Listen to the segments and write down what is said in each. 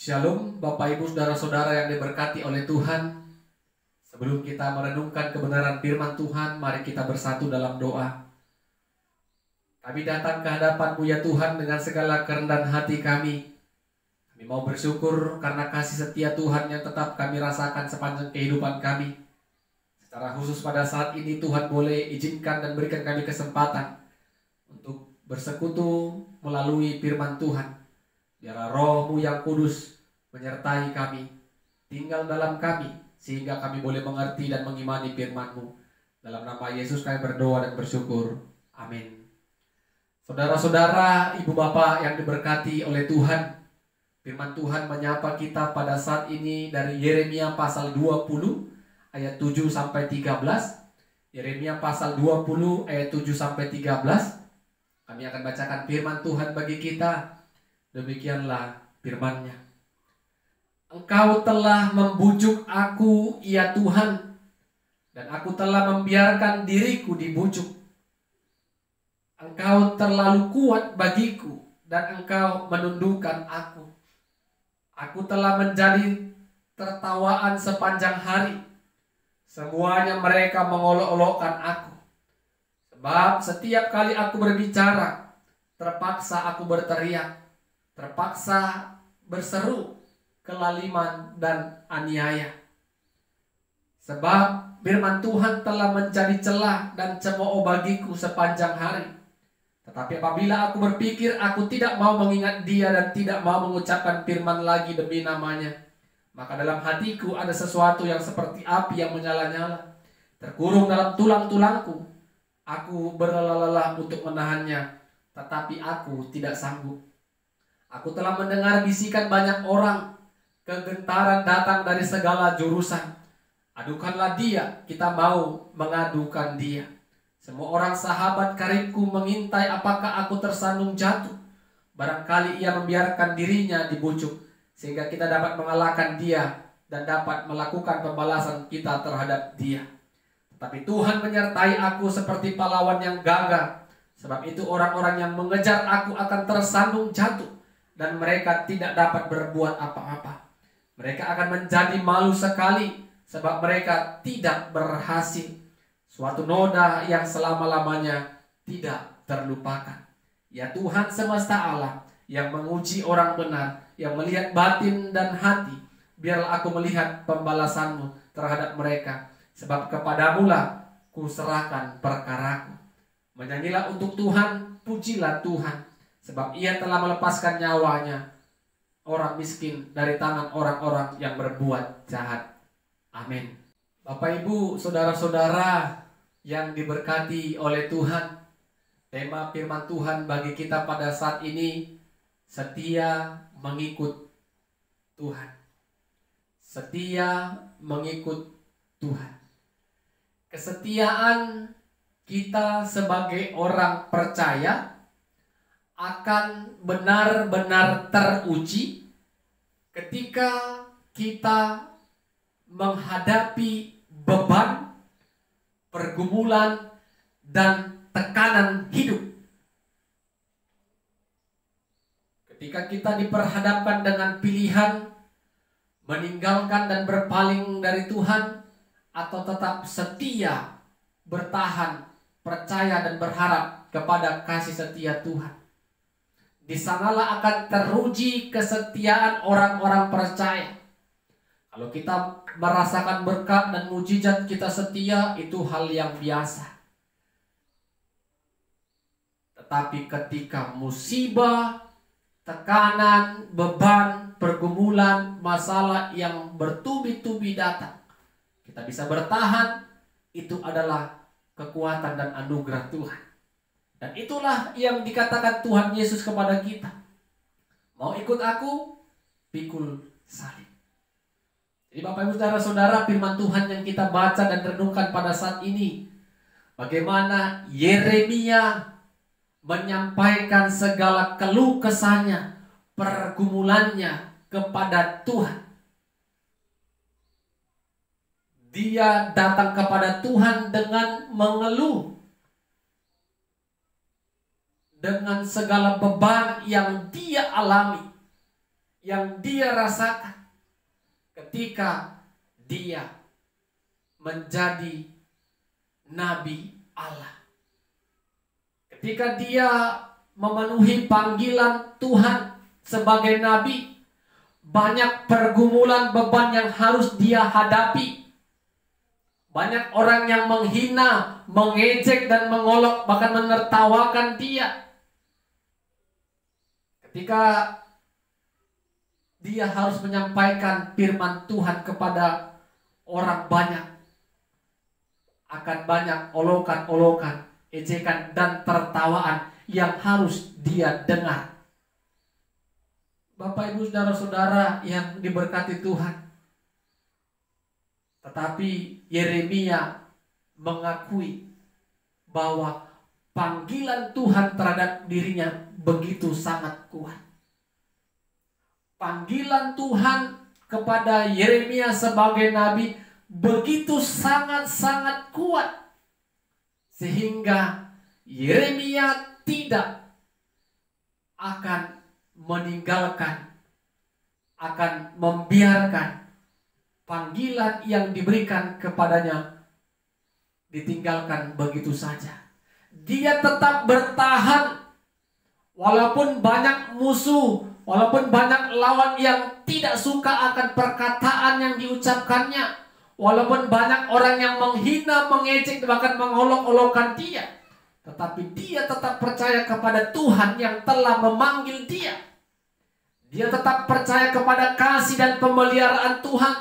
Shalom Bapak Ibu Saudara-saudara yang diberkati oleh Tuhan. Sebelum kita merenungkan kebenaran firman Tuhan, mari kita bersatu dalam doa. Kami datang ke hadapan-Mu ya Tuhan dengan segala kerendahan hati kami. Kami mau bersyukur karena kasih setia Tuhan yang tetap kami rasakan sepanjang kehidupan kami. Secara khusus pada saat ini Tuhan boleh izinkan dan berikan kami kesempatan untuk bersekutu melalui firman Tuhan. Biarlah Roh-Mu yang kudus menyertai kami, tinggal dalam kami, sehingga kami boleh mengerti dan mengimani firman-Mu. Dalam nama Yesus kami berdoa dan bersyukur. Amin. Saudara-saudara, ibu bapak yang diberkati oleh Tuhan, firman Tuhan menyapa kita pada saat ini dari Yeremia pasal 20 ayat 7 sampai 13. Yeremia pasal 20 ayat 7 sampai 13. Kami akan bacakan firman Tuhan bagi kita. Demikianlah firman-Nya. Engkau telah membujuk aku, ya Tuhan, dan aku telah membiarkan diriku dibujuk. Engkau terlalu kuat bagiku, dan Engkau menundukkan aku. Aku telah menjadi tertawaan sepanjang hari. Semuanya mereka mengolok-olokkan aku. Sebab setiap kali aku berbicara, terpaksa aku berteriak, terpaksa berseru kelaliman dan aniaya. Sebab firman Tuhan telah menjadi celah dan cemooh bagiku sepanjang hari. Tetapi apabila aku berpikir, aku tidak mau mengingat Dia dan tidak mau mengucapkan firman lagi demi namanya, maka dalam hatiku ada sesuatu yang seperti api yang menyala-nyala, terkurung dalam tulang-tulangku. Aku berlelah-lelah untuk menahannya, tetapi aku tidak sanggup. Aku telah mendengar bisikan banyak orang, kegentaran datang dari segala jurusan. Adukanlah Dia, kita mau mengadukan Dia. Semua orang sahabat karibku mengintai apakah aku tersandung jatuh. Barangkali ia membiarkan dirinya dibujuk, sehingga kita dapat mengalahkan dia dan dapat melakukan pembalasan kita terhadap dia. Tapi Tuhan menyertai aku seperti pahlawan yang gagah. Sebab itu orang-orang yang mengejar aku akan tersandung jatuh, dan mereka tidak dapat berbuat apa-apa. Mereka akan menjadi malu sekali, sebab mereka tidak berhasil. Suatu noda yang selama-lamanya tidak terlupakan. Ya Tuhan semesta alam, yang menguji orang benar, yang melihat batin dan hati, biarlah aku melihat pembalasan-Mu terhadap mereka. Sebab kepadamu-lah kuserahkan perkaraku. Menyanyilah untuk Tuhan, pujilah Tuhan, sebab Ia telah melepaskan nyawanya orang miskin dari tangan orang-orang yang berbuat jahat. Amin. Bapak Ibu, saudara-saudara yang diberkati oleh Tuhan, tema firman Tuhan bagi kita pada saat ini, setia mengikut Tuhan. Setia mengikut Tuhan. Kesetiaan kita sebagai orang percaya akan benar-benar teruji ketika kita menghadapi beban, pergumulan, dan tekanan hidup. Ketika kita diperhadapkan dengan pilihan meninggalkan dan berpaling dari Tuhan, atau tetap setia, bertahan, percaya dan berharap kepada kasih setia Tuhan. Di sanalah akan teruji kesetiaan orang-orang percaya. Kalau kita merasakan berkat dan mujizat kita setia, itu hal yang biasa. Tetapi ketika musibah, tekanan, beban, pergumulan, masalah yang bertubi-tubi datang, kita bisa bertahan, itu adalah kekuatan dan anugerah Tuhan. Dan itulah yang dikatakan Tuhan Yesus kepada kita. Mau ikut aku? Pikul salib. Jadi Bapak Ibu Saudara-saudara, firman Tuhan yang kita baca dan renungkan pada saat ini, bagaimana Yeremia menyampaikan segala keluh kesahnya, pergumulannya kepada Tuhan. Dia datang kepada Tuhan dengan mengeluh, dengan segala beban yang dia alami. yang dia rasakan ketika dia menjadi nabi Allah. Ketika dia memenuhi panggilan Tuhan sebagai nabi, banyak pergumulan beban yang harus dia hadapi. Banyak orang yang menghina, mengejek dan mengolok, bahkan menertawakan dia. Ketika dia harus menyampaikan firman Tuhan kepada orang banyak, akan banyak olokan-olokan, ejekan dan tertawaan yang harus dia dengar. Bapak, Ibu, saudara-saudara yang diberkati Tuhan. Tetapi Yeremia mengakui bahwa panggilan Tuhan terhadap dirinya begitu sangat kuat. Panggilan Tuhan kepada Yeremia sebagai nabi begitu sangat-sangat kuat, sehingga Yeremia tidak akan meninggalkan, akan membiarkan panggilan yang diberikan kepadanya ditinggalkan begitu saja. Dia tetap bertahan walaupun banyak musuh, walaupun banyak lawan yang tidak suka akan perkataan yang diucapkannya, walaupun banyak orang yang menghina, mengejek, bahkan mengolok-olokkan dia, tetapi dia tetap percaya kepada Tuhan yang telah memanggil dia. Dia tetap percaya kepada kasih dan pemeliharaan Tuhan.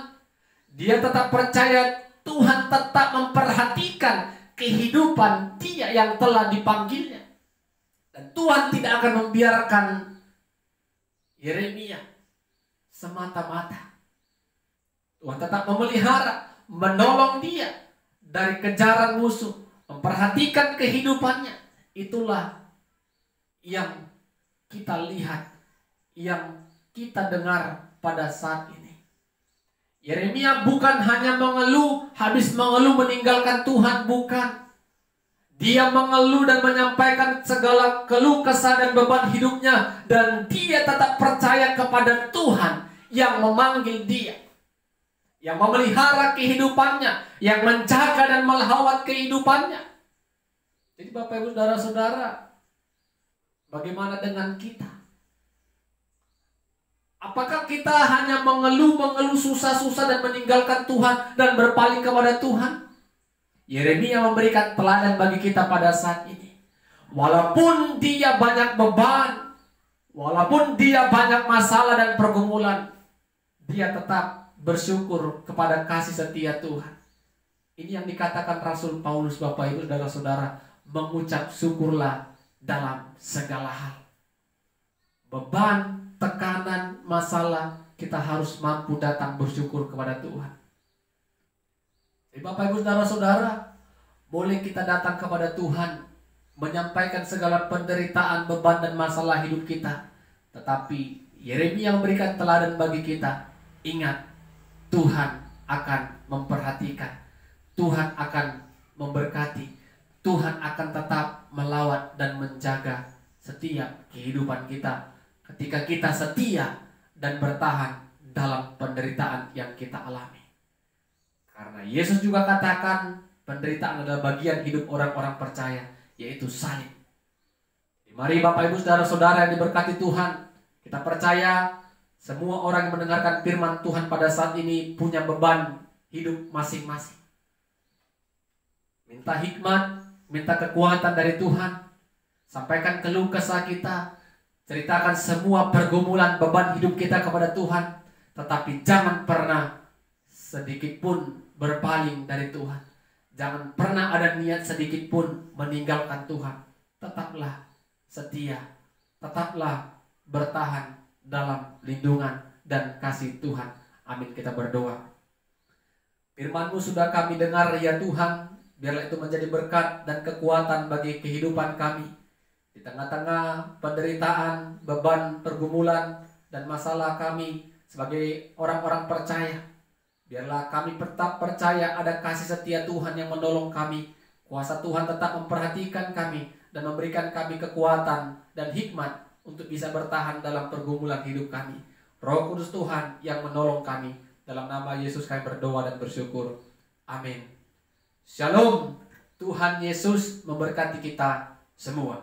Dia tetap percaya Tuhan tetap memperhatikan kehidupan dia yang telah dipanggilnya. Dan Tuhan tidak akan membiarkan Yeremia semata-mata. Tuhan tetap memelihara, menolong dia dari kejaran musuh, memperhatikan kehidupannya. Itulah yang kita lihat, yang kita dengar pada saat ini. Yeremia bukan hanya mengeluh, habis mengeluh meninggalkan Tuhan, bukan. Dia mengeluh dan menyampaikan segala keluh kesah dan beban hidupnya, dan dia tetap percaya kepada Tuhan yang memanggil dia, yang memelihara kehidupannya, yang menjaga dan melawat kehidupannya. Jadi Bapak, Ibu, saudara-saudara, bagaimana dengan kita? Apakah kita hanya mengeluh susah-susah dan meninggalkan Tuhan dan berpaling kepada Tuhan? Yeremia memberikan teladan bagi kita pada saat ini. Walaupun dia banyak beban, walaupun dia banyak masalah dan pergumulan, dia tetap bersyukur kepada kasih setia Tuhan. Ini yang dikatakan Rasul Paulus, Bapak, Ibu, saudara-saudara, mengucap syukurlah dalam segala hal. Beban, tekanan, masalah, kita harus mampu datang bersyukur kepada Tuhan. Jadi Bapak, Ibu, saudara-saudara, boleh kita datang kepada Tuhan, menyampaikan segala penderitaan, beban dan masalah hidup kita. Tetapi Yeremia memberikan teladan bagi kita. Ingat, Tuhan akan memperhatikan, Tuhan akan memberkati, Tuhan akan tetap melawat dan menjaga setiap kehidupan kita ketika kita setia dan bertahan dalam penderitaan yang kita alami. Karena Yesus juga katakan penderitaan adalah bagian hidup orang-orang percaya, yaitu salib. Mari Bapak, Ibu, saudara-saudara yang diberkati Tuhan, kita percaya semua orang yang mendengarkan firman Tuhan pada saat ini punya beban hidup masing-masing. Minta hikmat, minta kekuatan dari Tuhan. Sampaikan keluh kesah kita, ceritakan semua pergumulan beban hidup kita kepada Tuhan. Tetapi jangan pernah sedikit pun berpaling dari Tuhan. Jangan pernah ada niat sedikit pun meninggalkan Tuhan. Tetaplah setia, tetaplah bertahan dalam lindungan dan kasih Tuhan. Amin, kita berdoa. Firman-Mu sudah kami dengar ya Tuhan, biarlah itu menjadi berkat dan kekuatan bagi kehidupan kami. Di tengah-tengah penderitaan, beban, pergumulan, dan masalah kami sebagai orang-orang percaya, biarlah kami tetap percaya ada kasih setia Tuhan yang menolong kami. Kuasa Tuhan tetap memperhatikan kami dan memberikan kami kekuatan dan hikmat untuk bisa bertahan dalam pergumulan hidup kami. Roh Kudus Tuhan yang menolong kami. Dalam nama Yesus kami berdoa dan bersyukur. Amin. Shalom. Tuhan Yesus memberkati kita semua.